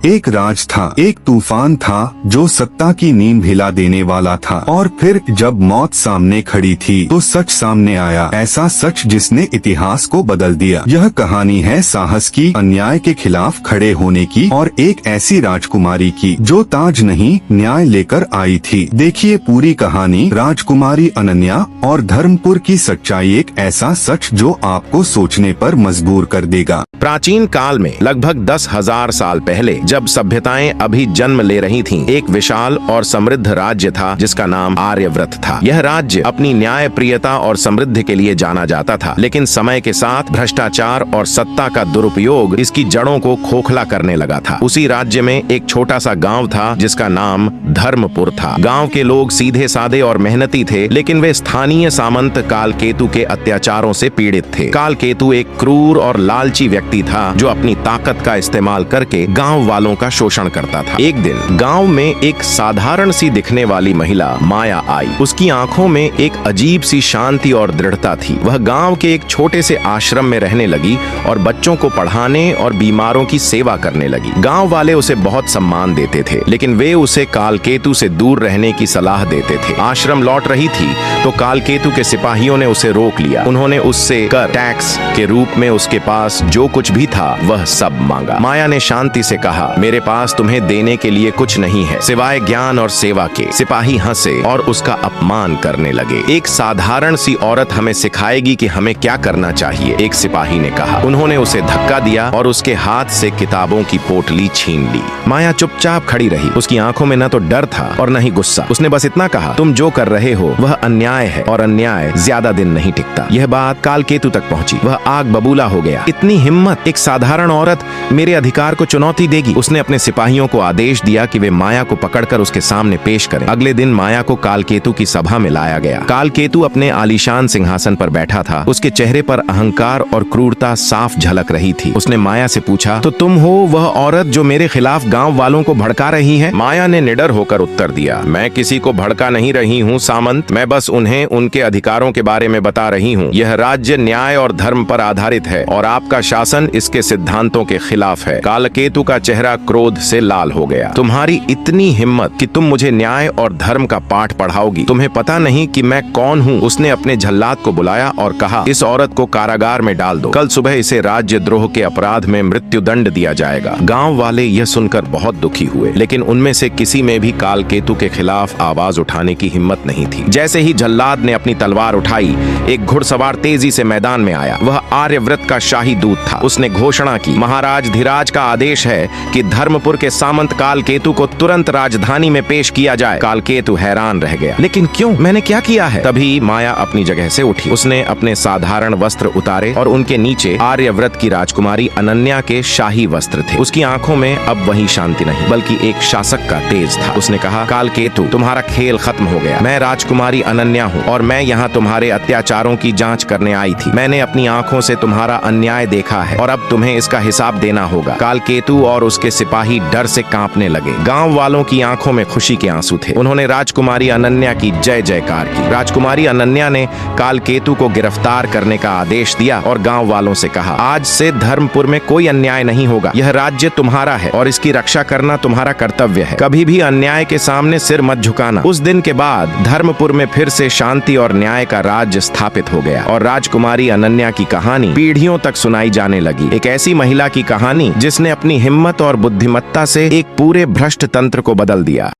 एक राज था, एक तूफान था जो सत्ता की नींद हिला देने वाला था। और फिर जब मौत सामने खड़ी थी तो सच सामने आया, ऐसा सच जिसने इतिहास को बदल दिया। यह कहानी है साहस की, अन्याय के खिलाफ खड़े होने की, और एक ऐसी राजकुमारी की जो ताज नहीं न्याय लेकर आई थी। देखिए पूरी कहानी, राजकुमारी अनन्या और धर्मपुर की सच्चाई, एक ऐसा सच जो आपको सोचने पर मजबूर कर देगा। प्राचीन काल में लगभग 10,000 साल पहले जब सभ्यताएं अभी जन्म ले रही थीं, एक विशाल और समृद्ध राज्य था जिसका नाम आर्यव्रत था। यह राज्य अपनी न्याय प्रियता और समृद्धि के लिए जाना जाता था, लेकिन समय के साथ भ्रष्टाचार और सत्ता का दुरुपयोग इसकी जड़ों को खोखला करने लगा था। उसी राज्य में एक छोटा सा गांव था जिसका नाम धर्मपुर था। गांव के लोग सीधे साधे और मेहनती थे, लेकिन वे स्थानीय सामंत कालकेतु के अत्याचारों से पीड़ित थे। कालकेतु एक क्रूर और लालची व्यक्ति था जो अपनी ताकत का इस्तेमाल करके गांव वालों का शोषण करता था। एक दिन गांव में एक साधारण सी दिखने वाली महिला माया आई। उसकी आंखों में एक अजीब सी शांति और दृढ़ता थी। वह गांव के एक छोटे से आश्रम में रहने लगी और बच्चों को पढ़ाने और बीमारों की सेवा करने लगी। गांव वाले उसे बहुत सम्मान देते थे, लेकिन वे उसे कालकेतु से दूर रहने की सलाह देते थे। आश्रम लौट रही थी तो कालकेतु के सिपाहियों ने उसे रोक लिया। उन्होंने उससे कर टैक्स के रूप में उसके पास जो कुछ भी था वह सब मांगा। माया ने शांति से कहा, मेरे पास तुम्हें देने के लिए कुछ नहीं है सिवाय ज्ञान और सेवा के। सिपाही हंसे और उसका अपमान करने लगे। एक साधारण सी औरत हमें सिखाएगी कि हमें क्या करना चाहिए, एक सिपाही ने कहा। उन्होंने उसे धक्का दिया और उसके हाथ से किताबों की पोटली छीन ली। माया चुपचाप खड़ी रही। उसकी आंखों में न तो डर था और न ही गुस्सा। उसने बस इतना कहा, तुम जो कर रहे हो वह अन्याय है और अन्याय ज्यादा दिन नहीं टिकता। यह बात कालकेतु तक पहुंची। वह आग बबूला हो गया। इतनी हिम्मत, एक साधारण औरत मेरे अधिकार को चुनौती देगी। उसने अपने सिपाहियों को आदेश दिया कि वे माया को पकड़कर उसके सामने पेश करें। अगले दिन माया को कालकेतु की सभा में लाया गया। कालकेतु अपने आलीशान सिंहासन पर बैठा था। उसके चेहरे पर अहंकार और क्रूरता साफ झलक रही थी। उसने माया से पूछा, तो तुम हो वह औरत जो मेरे खिलाफ गांव वालों को भड़का रही है? माया ने निडर होकर उत्तर दिया, मैं किसी को भड़का नहीं रही हूँ सामंत। मैं बस उन्हें उनके अधिकारों के बारे में बता रही हूँ। यह राज्य न्याय और धर्म पर आधारित है और आपका शासन इसके सिद्धांतों के खिलाफ है। कालकेतु का चेहरा क्रोध से लाल हो गया। तुम्हारी इतनी हिम्मत कि तुम मुझे न्याय और धर्म का पाठ पढ़ाओगी? तुम्हें पता नहीं कि मैं कौन हूँ? उसने अपने जल्लाद को बुलाया और कहा, इस औरत को कारागार में डाल दो। कल सुबह इसे राज्य द्रोह के अपराध में मृत्यु दंड दिया जाएगा। गांव वाले यह सुनकर बहुत दुखी हुए, लेकिन उनमें से किसी में भी कालकेतु के खिलाफ आवाज उठाने की हिम्मत नहीं थी। जैसे ही जल्लाद ने अपनी तलवार उठाई, एक घुड़सवार तेजी से मैदान में आया। वह आर्यव्रत का शाही दूत था। उसने घोषणा की, महाराज धीराज का आदेश है कि धर्मपुर के सामंत कालकेतु को तुरंत राजधानी में पेश किया जाए। कालकेतु हैरान रह गया, लेकिन क्यों? मैंने क्या किया है? तभी माया अपनी जगह से उठी। उसने अपने साधारण वस्त्र उतारे और उनके नीचे आर्यव्रत की राजकुमारी अनन्या के शाही वस्त्र थे। उसकी आंखों में अब वही शांति नहीं बल्कि एक शासक का तेज था। उसने कहा, कालकेतु, तुम्हारा खेल खत्म हो गया। मैं राजकुमारी अनन्या हूँ और मैं यहाँ तुम्हारे अत्याचारों की जांच करने आई थी। मैंने अपनी आंखों से तुम्हारा अन्याय देखा है और अब तुम्हें इसका हिसाब देना होगा। कालकेतु और उसके सिपाही डर से कांपने लगे। गांव वालों की आंखों में खुशी के आंसू थे। उन्होंने राजकुमारी अनन्या की जय जयकार की। राजकुमारी अनन्या ने कालकेतु को गिरफ्तार करने का आदेश दिया और गांव वालों से कहा, आज से धर्मपुर में कोई अन्याय नहीं होगा। यह राज्य तुम्हारा है और इसकी रक्षा करना तुम्हारा कर्तव्य है। कभी भी अन्याय के सामने सिर मत झुकाना। उस दिन के बाद धर्मपुर में फिर से शांति और न्याय का राज्य स्थापित हो गया और राजकुमारी अनन्या की कहानी पीढ़ियों तक सुनाई जाने लगी। एक ऐसी महिला की कहानी जिसने अपनी हिम्मत और बुद्धिमत्ता से एक पूरे भ्रष्ट तंत्र को बदल दिया।